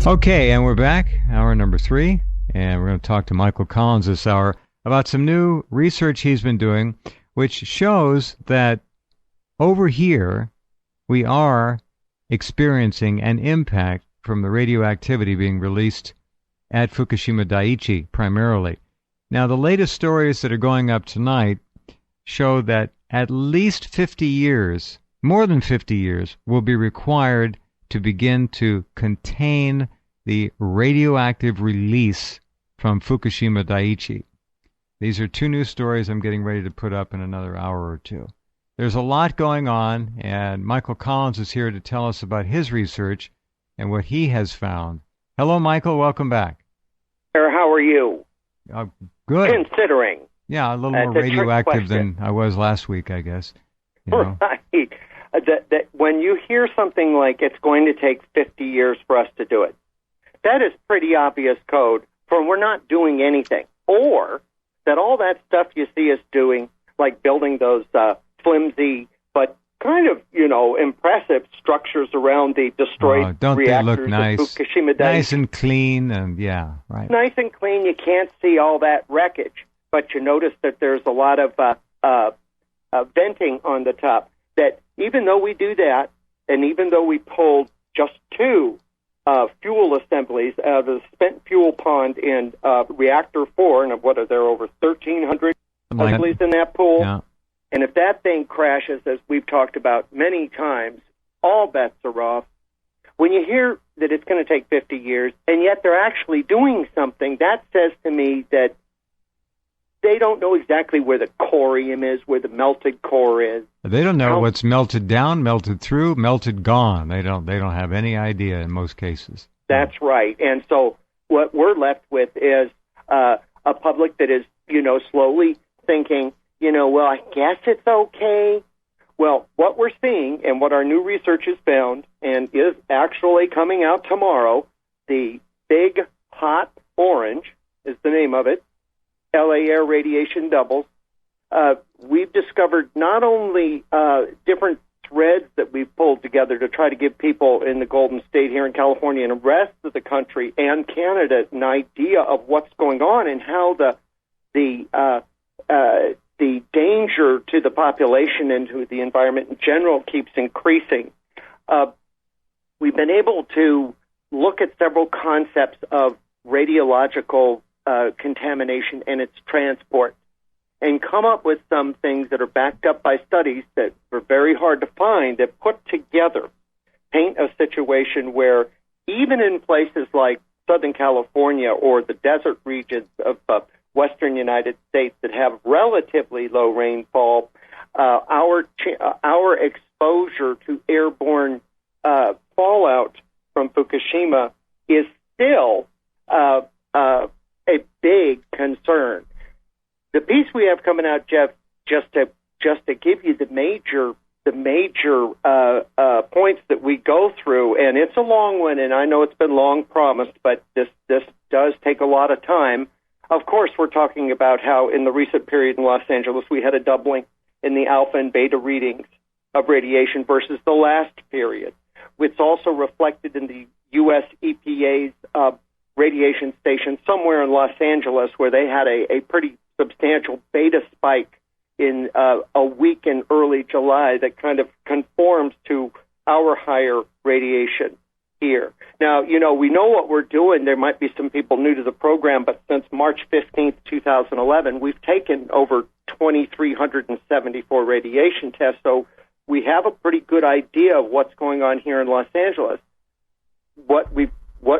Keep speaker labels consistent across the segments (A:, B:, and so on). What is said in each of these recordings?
A: Okay, and we're back, hour number 3, and we're going to talk to Michael Collins this hour about some new research he's been doing, which shows that over here we are experiencing an impact from the radioactivity being released at Fukushima Daiichi primarily. Now, the latest stories that are going up tonight show that at least 50 years, more than 50 years, will be required to begin to contain the radioactive release from Fukushima Daiichi. These are 2 new stories I'm getting ready to put up in another hour or 2. There's a lot going on, and Michael Collins is here to tell us about his research and what he has found. Hello, Michael. Welcome back.
B: How are you?
A: Good.
B: Considering.
A: Yeah, a little more radioactive than I was last week, I guess. You know.
B: Right. That when you hear something like it's going to take 50 years for us to do it, that is pretty obvious code for we're not doing anything. Or that all that stuff you see us doing, like building those flimsy but kind of, impressive structures around the destroyed
A: don't
B: reactors
A: they look nice?
B: of Fukushima Daiichi.
A: Nice and clean, and yeah, right.
B: Nice and clean. You can't see all that wreckage, but you notice that there's a lot of venting on the top. That even though we do that, and even though we pulled just 2 fuel assemblies out of the spent fuel pond in reactor 4, and what are there, over 1,300 assemblies in that pool?
A: Yeah.
B: And if that thing crashes, as we've talked about many times, all bets are off. When you hear that it's going to take 50 years, and yet they're actually doing something, that says to me that they don't know exactly where the corium is, where the melted core is.
A: They don't know what's melted down, melted through, melted gone. They don't have any idea in most cases.
B: That's right. And so what we're left with is a public that is, slowly thinking, well, I guess it's okay. Well, what we're seeing and what our new research has found and is actually coming out tomorrow, the Big Hot Orange is the name of it, LA Air Radiation Doubles. We've discovered not only different threads that we've pulled together to try to give people in the Golden State here in California and the rest of the country and Canada an idea of what's going on and how the danger to the population and to the environment in general keeps increasing. We've been able to look at several concepts of radiological contamination and its transport and come up with some things that are backed up by studies that were very hard to find that put together paint a situation where even in places like Southern California or the desert regions of western United States that have relatively low rainfall, our exposure to airborne fallout from Fukushima is still a big concern. The piece we have coming out, Jeff, just to give you the major points that we go through, and it's a long one, and I know it's been long promised, but this does take a lot of time. Of course, we're talking about how in the recent period in Los Angeles we had a doubling in the alpha and beta readings of radiation versus the last period. It's also reflected in the U.S. EPA's radiation station somewhere in Los Angeles where they had a pretty substantial beta spike in a week in early July that kind of conforms to our higher radiation here. Now, we know what we're doing. There might be some people new to the program, but since March 15th, 2011, we've taken over 2,374 radiation tests, so we have a pretty good idea of what's going on here in Los Angeles. What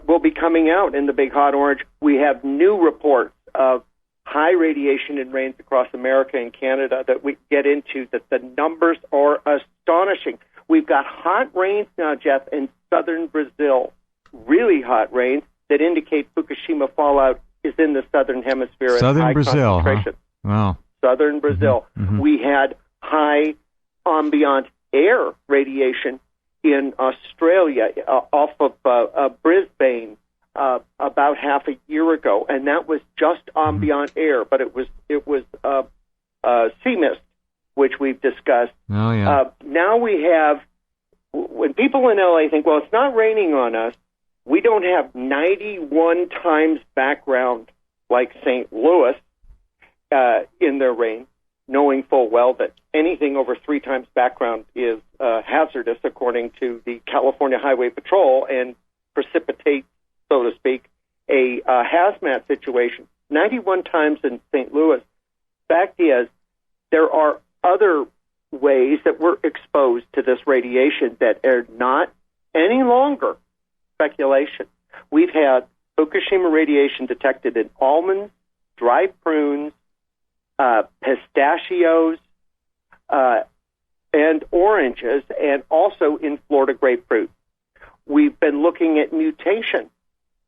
B: will be coming out in the Big Hot Orange, we have new reports of high radiation in rains across America and Canada that we get into, that the numbers are astonishing. We've got hot rains now, Jeff, in southern Brazil, really hot rains that indicate Fukushima fallout is in the southern hemisphere.
A: Southern Brazil, huh? Wow.
B: Southern Brazil. Mm-hmm. We had high ambient air radiation in Australia off of Brisbane about half a year ago, and that was just ambient air, but it was sea mist, which we've discussed.
A: Oh, yeah.
B: Now we have, when people in LA think, well, it's not raining on us, We don't have 91 times background like St. Louis in their rain, knowing full well that anything over 3 times background is hazardous, according to the California Highway Patrol, and precipitate, so to speak, a hazmat situation. 91 times in St. Louis. Fact is, there are other ways that we're exposed to this radiation that are not any longer speculation. We've had Fukushima radiation detected in almonds, dried prunes, pistachios, and oranges, and also in Florida grapefruit. We've been looking at mutation,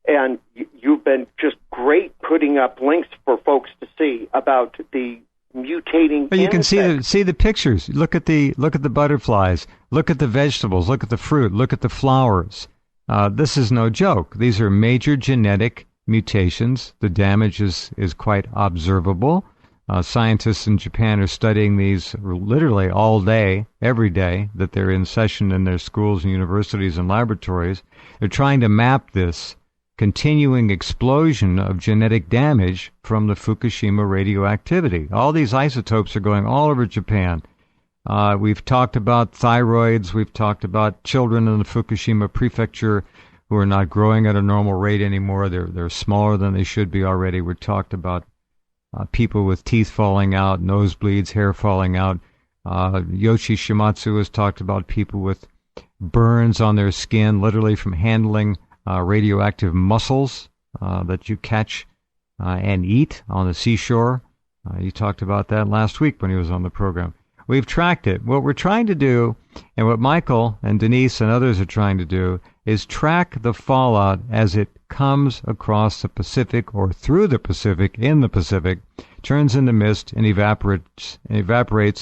B: and you've been just great putting up links for folks to see about the mutating.
A: But you can see the pictures. Look at the butterflies. Look at the vegetables. Look at the fruit. Look at the flowers. This is no joke. These are major genetic mutations. The damage is quite observable. Scientists in Japan are studying these literally all day, every day that they're in session in their schools and universities and laboratories. They're trying to map this continuing explosion of genetic damage from the Fukushima radioactivity. All these isotopes are going all over Japan. We've talked about thyroids. We've talked about children in the Fukushima prefecture who are not growing at a normal rate anymore. They're smaller than they should be already. We've talked about people with teeth falling out, nosebleeds, hair falling out. Yoshi Shimatsu has talked about people with burns on their skin, literally from handling radioactive mussels that you catch and eat on the seashore. You talked about that last week when he was on the program. We've tracked it. What we're trying to do, and what Michael and Denise and others are trying to do, is track the fallout as it comes across the Pacific or through the Pacific, in the Pacific, turns into mist and evaporates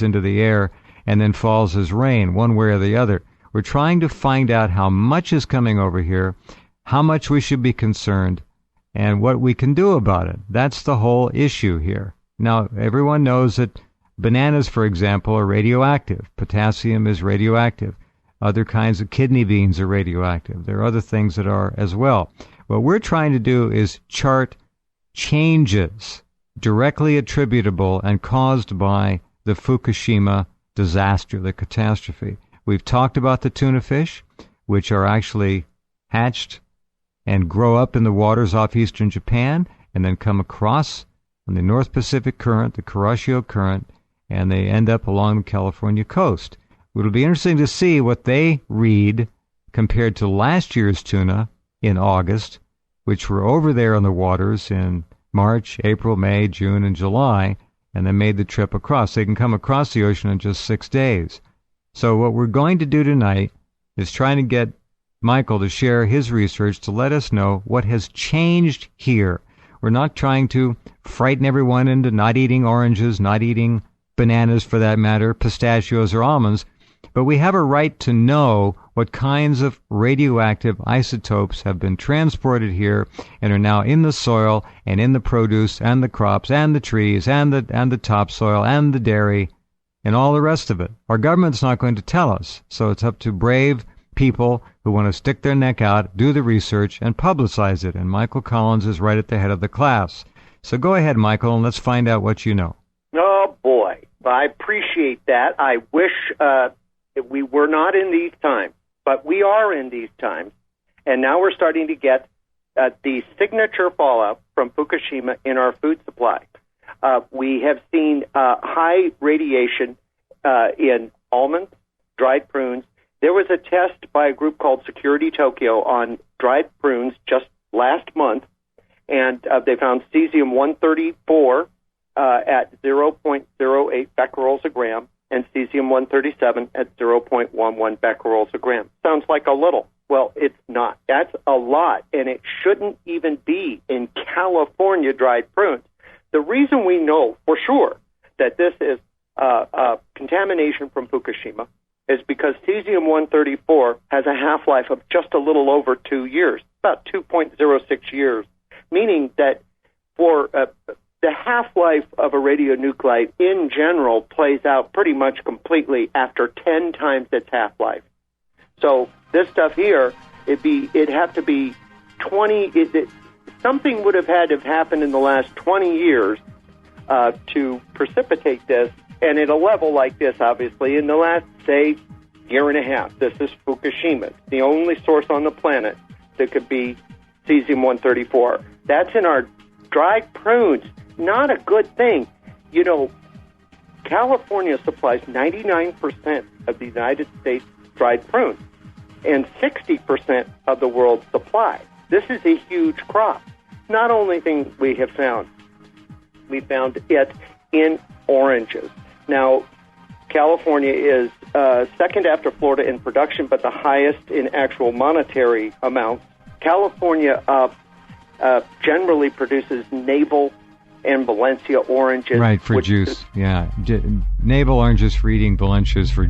A: into the air, and then falls as rain, one way or the other. We're trying to find out how much is coming over here, how much we should be concerned, and what we can do about it. That's the whole issue here. Now, everyone knows that bananas, for example, are radioactive. Potassium is radioactive. Other kinds of kidney beans are radioactive. There are other things that are as well. What we're trying to do is chart changes directly attributable and caused by the Fukushima disaster, the catastrophe. We've talked about the tuna fish, which are actually hatched and grow up in the waters off eastern Japan and then come across on the North Pacific Current, the Kuroshio Current, and they end up along the California coast. It'll be interesting to see what they read compared to last year's tuna in August, which were over there on the waters in March, April, May, June, and July, and then made the trip across. They can come across the ocean in just 6 days. So what we're going to do tonight is trying to get Michael to share his research to let us know what has changed here. We're not trying to frighten everyone into not eating oranges, not eating bananas for that matter, pistachios or almonds, but we have a right to know what kinds of radioactive isotopes have been transported here and are now in the soil and in the produce and the crops and the trees and the topsoil and the dairy and all the rest of it. Our government's not going to tell us, so it's up to brave people who want to stick their neck out, do the research, and publicize it. And Michael Collins is right at the head of the class. So go ahead, Michael, and let's find out what you know.
B: Oh, boy. I appreciate that. I wish we were not in these times, but we are in these times. And now we're starting to get the signature fallout from Fukushima in our food supply. We have seen high radiation in almonds, dried prunes. There was a test by a group called Security Tokyo on dried prunes just last month, and they found cesium-134 at 0.08 becquerels a gram and cesium-137 at 0.11 becquerels a gram. Sounds like a little. Well, it's not. That's a lot, and it shouldn't even be in California dried prunes. The reason we know for sure that this is contamination from Fukushima is because cesium-134 has a half-life of just a little over 2 years, about 2.06 years, meaning that for the half-life of a radionuclide in general plays out pretty much completely after 10 times its half-life. So this stuff here, it'd have to be something would have had to have happened in the last 20 years to precipitate this, and at a level like this, obviously, in the last, say, year and a half. This is Fukushima. It's the only source on the planet that could be cesium-134. That's in our dried prunes. Not a good thing. You know, California supplies 99% of the United States dried prunes and 60% of the world's supply. This is a huge crop. Not only thing we have found, we found it in oranges. Now, California is second after Florida in production, but the highest in actual monetary amounts. California generally produces navel and Valencia oranges.
A: Right, for juice. Yeah. Navel oranges for eating, Valencias for